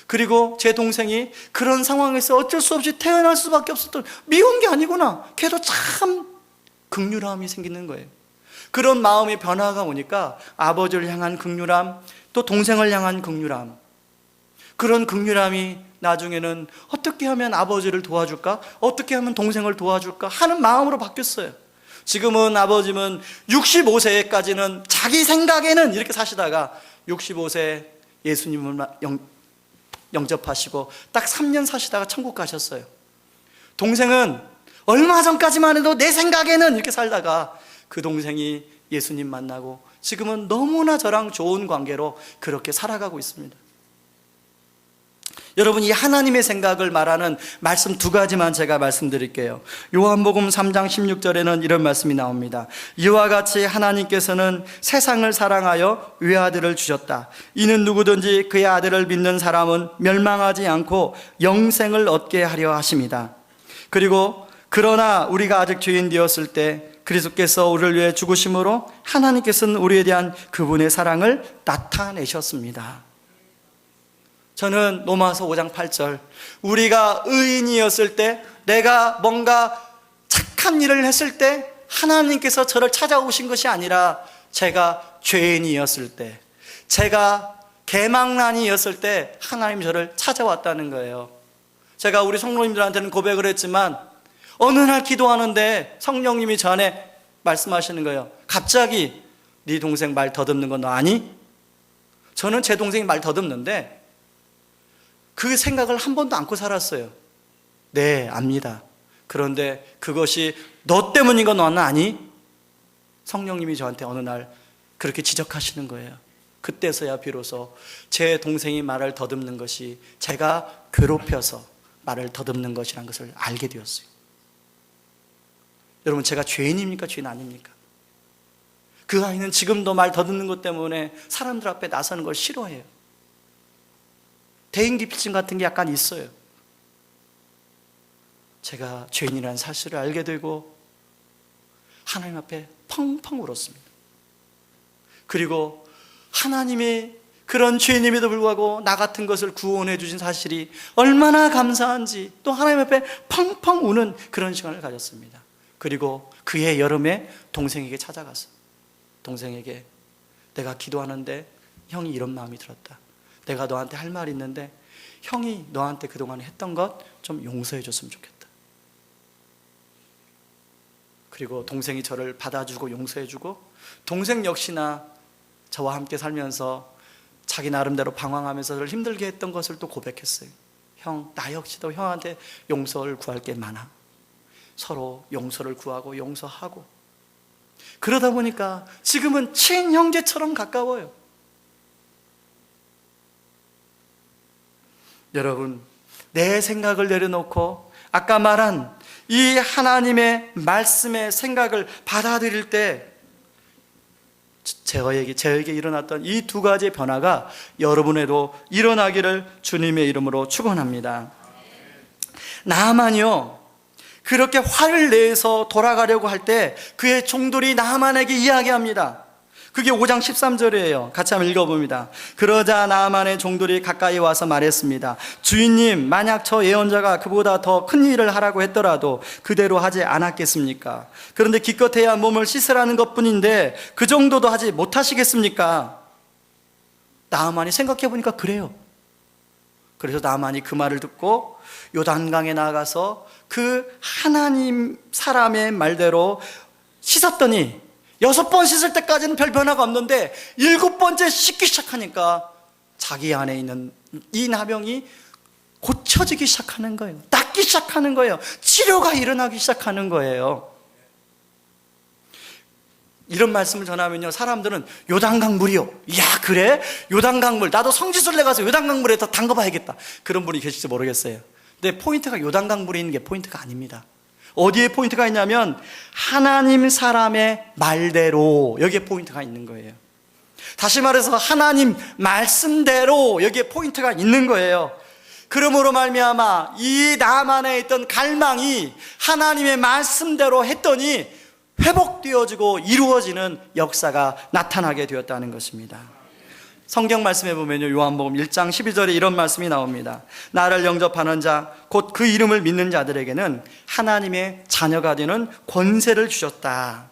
그리고 제 동생이 그런 상황에서 어쩔 수 없이 태어날 수밖에 없었던, 미운 게 아니구나. 걔도 참 긍휼함이 생기는 거예요. 그런 마음의 변화가 오니까 아버지를 향한 긍휼함, 또 동생을 향한 긍휼함, 그런 긍휼함이 나중에는 어떻게 하면 아버지를 도와줄까? 어떻게 하면 동생을 도와줄까? 하는 마음으로 바뀌었어요. 지금은 아버지는 65세까지는 자기 생각에는 이렇게 사시다가 65세 예수님을 영접하시고 딱 3년 사시다가 천국 가셨어요. 동생은 얼마 전까지만 해도 내 생각에는 이렇게 살다가 그 동생이 예수님 만나고 지금은 너무나 저랑 좋은 관계로 그렇게 살아가고 있습니다. 여러분, 이 하나님의 생각을 말하는 말씀 2가지만 제가 말씀드릴게요. 요한복음 3장 16절에는 이런 말씀이 나옵니다. 이와 같이 하나님께서는 세상을 사랑하여 외아들을 주셨다. 이는 누구든지 그의 아들을 믿는 사람은 멸망하지 않고 영생을 얻게 하려 하심이다. 그리고 그러나 우리가 아직 죄인 되었을 때 그리스도께서 우리를 위해 죽으심으로 하나님께서는 우리에 대한 그분의 사랑을 나타내셨습니다. 저는 로마서 5장 8절, 우리가 의인이었을 때, 내가 뭔가 착한 일을 했을 때 하나님께서 저를 찾아오신 것이 아니라 제가 죄인이었을 때, 제가 개망난이었을 때 하나님이 저를 찾아왔다는 거예요. 제가 우리 성도님들한테는 고백을 했지만 어느 날 기도하는데 성령님이 저 안에 말씀하시는 거예요. 갑자기 네 동생 말 더듬는 거 너 아니? 저는 제 동생이 말 더듬는데 그 생각을 한 번도 안고 살았어요. 네, 압니다. 그런데 그것이 너 때문인 거 너는 아니? 성령님이 저한테 어느 날 그렇게 지적하시는 거예요. 그때서야 비로소 제 동생이 말을 더듬는 것이 제가 괴롭혀서 말을 더듬는 것이라는 것을 알게 되었어요. 여러분, 제가 죄인입니까? 죄인 아닙니까? 그 아이는 지금도 말 더듬는 것 때문에 사람들 앞에 나서는 걸 싫어해요. 대인기피증 같은 게 약간 있어요. 제가 죄인이라는 사실을 알게 되고 하나님 앞에 펑펑 울었습니다. 그리고 하나님이 그런 죄인임에도 불구하고 나 같은 것을 구원해 주신 사실이 얼마나 감사한지 또 하나님 앞에 펑펑 우는 그런 시간을 가졌습니다. 그리고 그해 여름에 동생에게 찾아갔어요. 동생에게 내가 기도하는데 형이 이런 마음이 들었다. 내가 너한테 할 말이 있는데 형이 너한테 그동안 했던 것 좀 용서해 줬으면 좋겠다. 그리고 동생이 저를 받아주고 용서해 주고 동생 역시나 저와 함께 살면서 자기 나름대로 방황하면서 저를 힘들게 했던 것을 또 고백했어요. 형, 나 역시도 형한테 용서를 구할 게 많아. 서로 용서를 구하고 용서하고, 그러다 보니까 지금은 친형제처럼 가까워요. 여러분, 내 생각을 내려놓고 아까 말한 이 하나님의 말씀의 생각을 받아들일 때 저에게 일어났던 이 두 가지의 변화가 여러분에도 일어나기를 주님의 이름으로 축원합니다. 나아만이요, 그렇게 화를 내서 돌아가려고 할 때 그의 종들이 나아만에게 이야기합니다. 그게 5장 13절이에요. 같이 한번 읽어봅니다. 그러자 나아만의 종들이 가까이 와서 말했습니다. 주인님, 만약 저 예언자가 그보다 더 큰 일을 하라고 했더라도 그대로 하지 않았겠습니까? 그런데 기껏해야 몸을 씻으라는 것뿐인데 그 정도도 하지 못하시겠습니까? 나아만이 생각해보니까 그래요. 그래서 나아만이 그 말을 듣고 요단강에 나가서 그 하나님 사람의 말대로 씻었더니 6번 씻을 때까지는 별 변화가 없는데 7번째 씻기 시작하니까 자기 안에 있는 이 나병이 고쳐지기 시작하는 거예요. 낫기 시작하는 거예요. 치료가 일어나기 시작하는 거예요. 이런 말씀을 전하면요, 사람들은 요단강 물이요, 야 그래? 요단강 물, 나도 성지순례 가서 요단강 물에 더 담가봐야겠다, 그런 분이 계실지 모르겠어요. 근데 포인트가 요단강 물에 있는 게 포인트가 아닙니다. 어디에 포인트가 있냐면 하나님 사람의 말대로, 여기에 포인트가 있는 거예요. 다시 말해서 하나님 말씀대로 여기에 포인트가 있는 거예요. 그러므로 말미암아 이 나만에 있던 갈망이 하나님의 말씀대로 했더니 회복되어지고 이루어지는 역사가 나타나게 되었다는 것입니다. 성경 말씀에 보면요, 요한복음 1장 12절에 이런 말씀이 나옵니다. 나를 영접하는 자, 곧 그 이름을 믿는 자들에게는 하나님의 자녀가 되는 권세를 주셨다.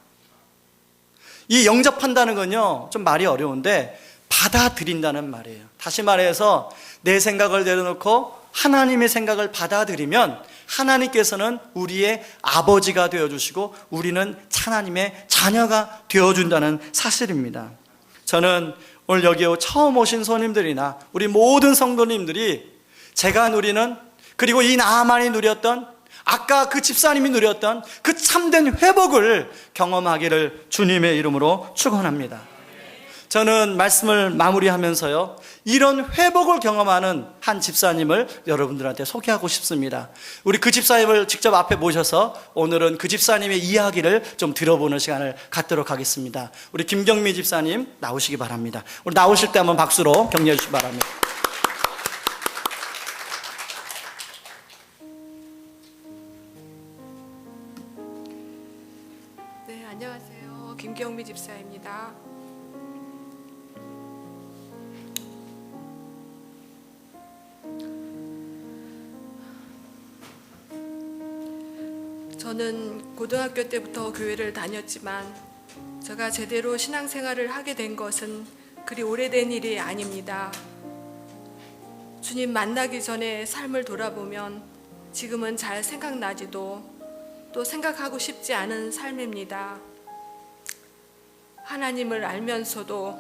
이 영접한다는 건요, 좀 말이 어려운데 받아들인다는 말이에요. 다시 말해서 내 생각을 내려놓고 하나님의 생각을 받아들이면 하나님께서는 우리의 아버지가 되어주시고 우리는 하나님의 자녀가 되어준다는 사실입니다. 저는 오늘 여기에 처음 오신 손님들이나 우리 모든 성도님들이 제가 누리는, 그리고 이 나아만이 누렸던, 아까 그 집사님이 누렸던 그 참된 회복을 경험하기를 주님의 이름으로 축원합니다. 저는 말씀을 마무리하면서요, 이런 회복을 경험하는 한 집사님을 여러분들한테 소개하고 싶습니다. 우리 그 집사님을 직접 앞에 모셔서 오늘은 그 집사님의 이야기를 좀 들어보는 시간을 갖도록 하겠습니다. 우리 김경미 집사님 나오시기 바랍니다. 우리 나오실 때 한번 박수로 격려해 주시기 바랍니다. 네, 안녕하세요. 김경미 집사입니다. 저는 고등학교 때부터 교회를 다녔지만 제가 제대로 신앙생활을 하게 된 것은 그리 오래된 일이 아닙니다. 주님 만나기 전에 삶을 돌아보면 지금은 잘 생각나지도 또 생각하고 싶지 않은 삶입니다. 하나님을 알면서도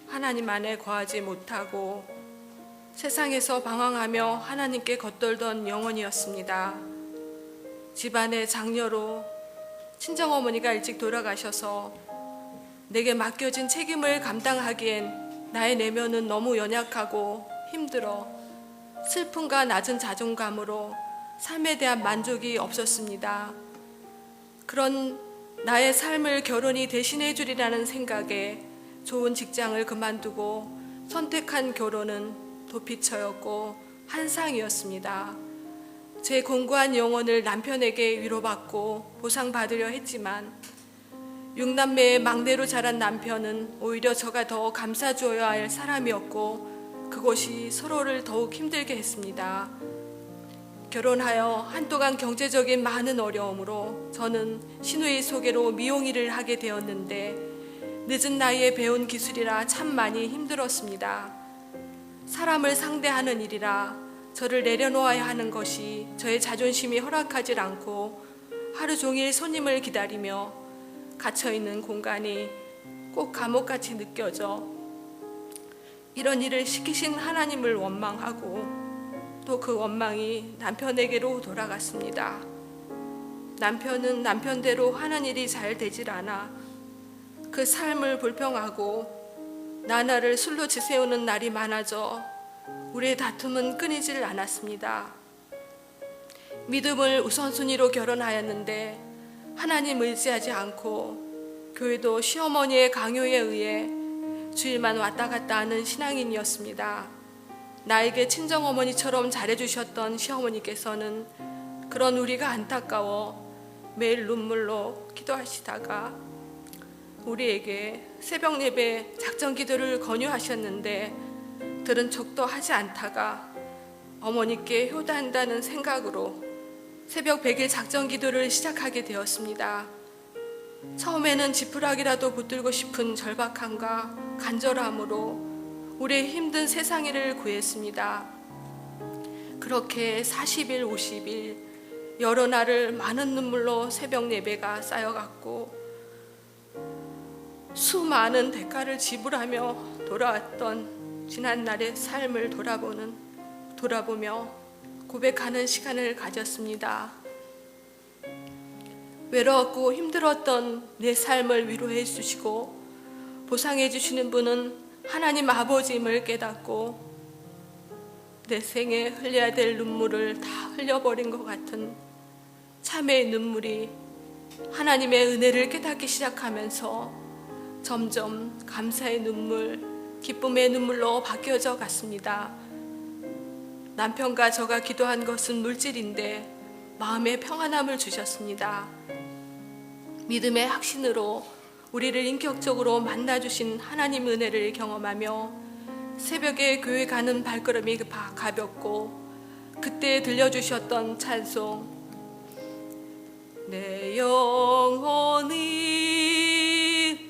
하나님 안에 거하지 못하고 세상에서 방황하며 하나님께 겉돌던 영혼이었습니다. 집안의 장녀로 친정어머니가 일찍 돌아가셔서 내게 맡겨진 책임을 감당하기엔 나의 내면은 너무 연약하고 힘들어 슬픔과 낮은 자존감으로 삶에 대한 만족이 없었습니다. 그런 나의 삶을 결혼이 대신해 주리라는 생각에 좋은 직장을 그만두고 선택한 결혼은 도피처였고 한상이었습니다. 제 공고한 영혼을 남편에게 위로받고 보상받으려 했지만 6남매의 막내로 자란 남편은 오히려 저가 더 감싸줘야 할 사람이었고 그것이 서로를 더욱 힘들게 했습니다. 결혼하여 한동안 경제적인 많은 어려움으로 저는 시누이 소개로 미용일을 하게 되었는데 늦은 나이에 배운 기술이라 참 많이 힘들었습니다. 사람을 상대하는 일이라 저를 내려놓아야 하는 것이 저의 자존심이 허락하지 않고 하루 종일 손님을 기다리며 갇혀있는 공간이 꼭 감옥같이 느껴져 이런 일을 시키신 하나님을 원망하고 또 그 원망이 남편에게로 돌아갔습니다. 남편은 남편대로 하는 일이 잘 되질 않아 그 삶을 불평하고 나날을 술로 지새우는 날이 많아져 우리의 다툼은 끊이질 않았습니다. 믿음을 우선순위로 결혼하였는데 하나님 의지하지 않고 교회도 시어머니의 강요에 의해 주일만 왔다 갔다 하는 신앙인이었습니다. 나에게 친정어머니처럼 잘해주셨던 시어머니께서는 그런 우리가 안타까워 매일 눈물로 기도하시다가 우리에게 새벽 예배 작전 기도를 권유하셨는데 들은 척도 하지 않다가 어머니께 효도한다는 생각으로 새벽 100일 작전 기도를 시작하게 되었습니다. 처음에는 지푸라기라도 붙들고 싶은 절박함과 간절함으로 우리의 힘든 세상일을 구했습니다. 그렇게 40일, 50일 여러 날을 많은 눈물로 새벽 예배가 쌓여갔고 수많은 대가를 지불하며 돌아왔던 지난날의 삶을 돌아보며 고백하는 시간을 가졌습니다. 외로웠고 힘들었던 내 삶을 위로해 주시고 보상해 주시는 분은 하나님 아버지임을 깨닫고 내 생에 흘려야 될 눈물을 다 흘려버린 것 같은 참회의 눈물이 하나님의 은혜를 깨닫기 시작하면서 점점 감사의 눈물, 기쁨의 눈물로 바뀌어져 갔습니다. 남편과 저가 기도한 것은 물질인데 마음의 평안함을 주셨습니다. 믿음의 확신으로 우리를 인격적으로 만나주신 하나님 은혜를 경험하며 새벽에 교회 가는 발걸음이 가볍고 그때 들려주셨던 찬송 내 영혼이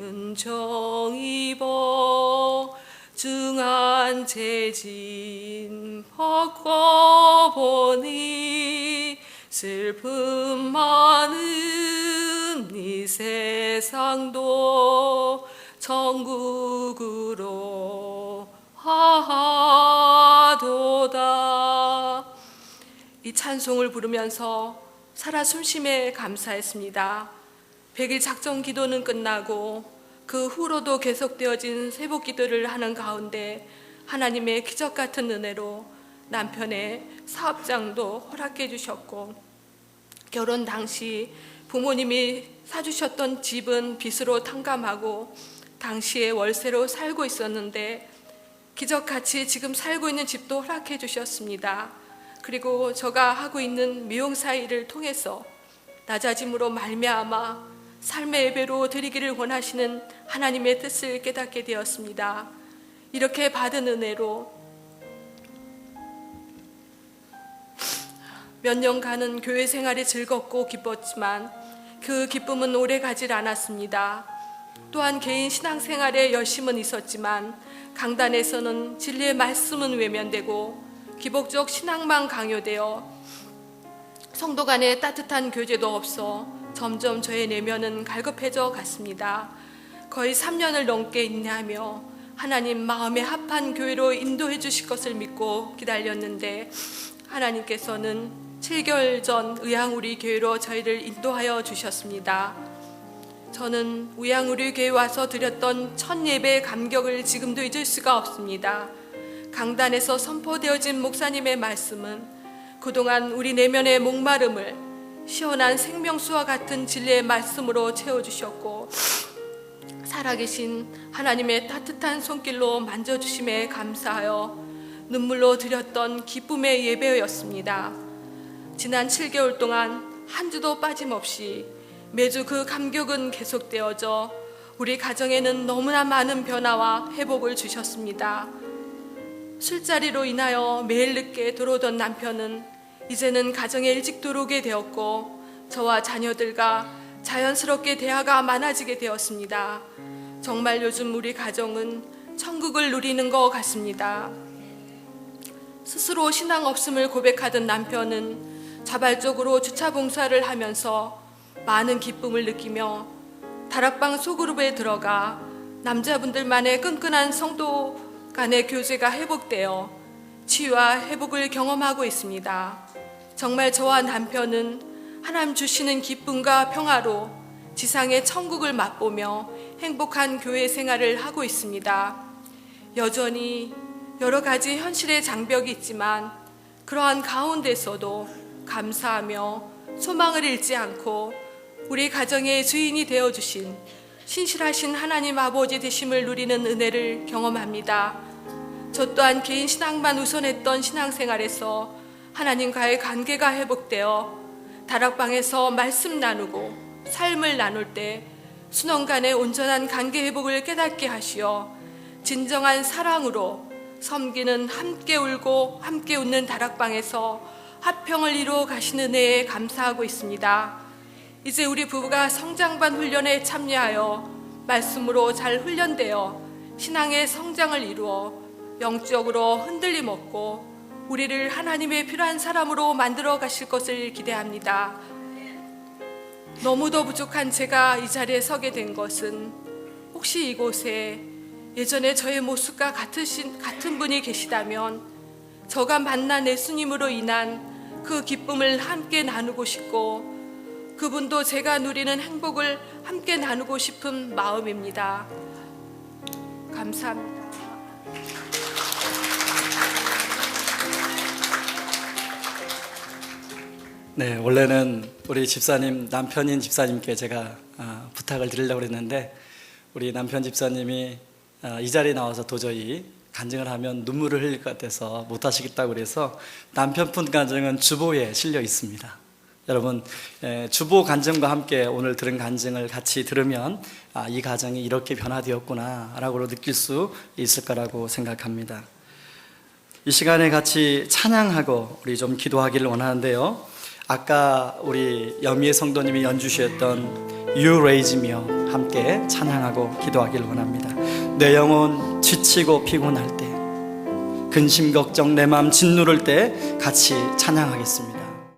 은총 입어 중한 죄짐 벗고보니 슬픔 많은 이 세상도 천국으로 하도다. 이 찬송을 부르면서 살아 숨심에 감사했습니다. 100일 작전 기도는 끝나고 그 후로도 계속되어진 새벽 기도를 하는 가운데 하나님의 기적 같은 은혜로 남편의 사업장도 허락해 주셨고 결혼 당시 부모님이 사주셨던 집은 빚으로 탕감하고 당시에 월세로 살고 있었는데 기적같이 지금 살고 있는 집도 허락해 주셨습니다. 그리고 제가 하고 있는 미용사 일을 통해서 낮아짐으로 말미암아 삶의 예배로 드리기를 원하시는 하나님의 뜻을 깨닫게 되었습니다. 이렇게 받은 은혜로 몇 년간은 교회 생활이 즐겁고 기뻤지만 그 기쁨은 오래 가질 않았습니다. 또한 개인 신앙생활에 열심은 있었지만 강단에서는 진리의 말씀은 외면되고 기복적 신앙만 강요되어 성도 간에 따뜻한 교제도 없어 점점 저의 내면은 갈급해져 갔습니다. 거의 3년을 넘게 인내하며 하나님 마음에 합한 교회로 인도해 주실 것을 믿고 기다렸는데 하나님께서는 7개월 전 의향우리 교회로 저희를 인도하여 주셨습니다. 저는 의향우리 교회 와서 드렸던 첫 예배의 감격을 지금도 잊을 수가 없습니다. 강단에서 선포되어진 목사님의 말씀은 그동안 우리 내면의 목마름을 시원한 생명수와 같은 진리의 말씀으로 채워주셨고 살아계신 하나님의 따뜻한 손길로 만져주심에 감사하여 눈물로 드렸던 기쁨의 예배였습니다. 지난 7개월 동안 한 주도 빠짐없이 매주 그 감격은 계속되어져 우리 가정에는 너무나 많은 변화와 회복을 주셨습니다. 술자리로 인하여 매일 늦게 들어오던 남편은 이제는 가정에 일찍 들어오게 되었고 저와 자녀들과 자연스럽게 대화가 많아지게 되었습니다. 정말 요즘 우리 가정은 천국을 누리는 것 같습니다. 스스로 신앙 없음을 고백하던 남편은 자발적으로 주차 봉사를 하면서 많은 기쁨을 느끼며 다락방 소그룹에 들어가 남자분들만의 끈끈한 성도 간의 교제가 회복되어 치유와 회복을 경험하고 있습니다. 정말 저와 남편은 하나님 주시는 기쁨과 평화로 지상의 천국을 맛보며 행복한 교회 생활을 하고 있습니다. 여전히 여러 가지 현실의 장벽이 있지만 그러한 가운데서도 감사하며 소망을 잃지 않고 우리 가정의 주인이 되어주신 신실하신 하나님 아버지 되심을 누리는 은혜를 경험합니다. 저 또한 개인 신앙만 우선했던 신앙생활에서 하나님과의 관계가 회복되어 다락방에서 말씀 나누고 삶을 나눌 때 순원 간의 온전한 관계 회복을 깨닫게 하시어 진정한 사랑으로 섬기는 함께 울고 함께 웃는 다락방에서 화평을 이루어 가시는 은혜에 감사하고 있습니다. 이제 우리 부부가 성장반 훈련에 참여하여 말씀으로 잘 훈련되어 신앙의 성장을 이루어 영적으로 흔들림 없고 우리를 하나님의 필요한 사람으로 만들어 가실 것을 기대합니다. 너무도 부족한 제가 이 자리에 서게 된 것은 혹시 이곳에 예전에 저의 모습과 같은 분이 계시다면 저가 만난 예수님으로 인한 그 기쁨을 함께 나누고 싶고 그분도 제가 누리는 행복을 함께 나누고 싶은 마음입니다. 감사합니다. 네, 원래는 우리 집사님, 남편인 집사님께 제가 부탁을 드리려고 했는데 우리 남편 집사님이 이 자리에 나와서 도저히 간증을 하면 눈물을 흘릴 것 같아서 못 하시겠다고 그래서 남편분 간증은 주보에 실려 있습니다. 여러분, 주보 간증과 함께 오늘 들은 간증을 같이 들으면 이 가정이 이렇게 변화되었구나 라고 느낄 수 있을 거라고 생각합니다. 이 시간에 같이 찬양하고 우리 좀 기도하기를 원하는데요, 아까 우리 여미의 성도님이 연주하셨던 You Raise Me Up 함께 찬양하고 기도하기를 원합니다. 내 영혼 지치고 피곤할 때, 근심 걱정 내 마음 짓누를 때 같이 찬양하겠습니다.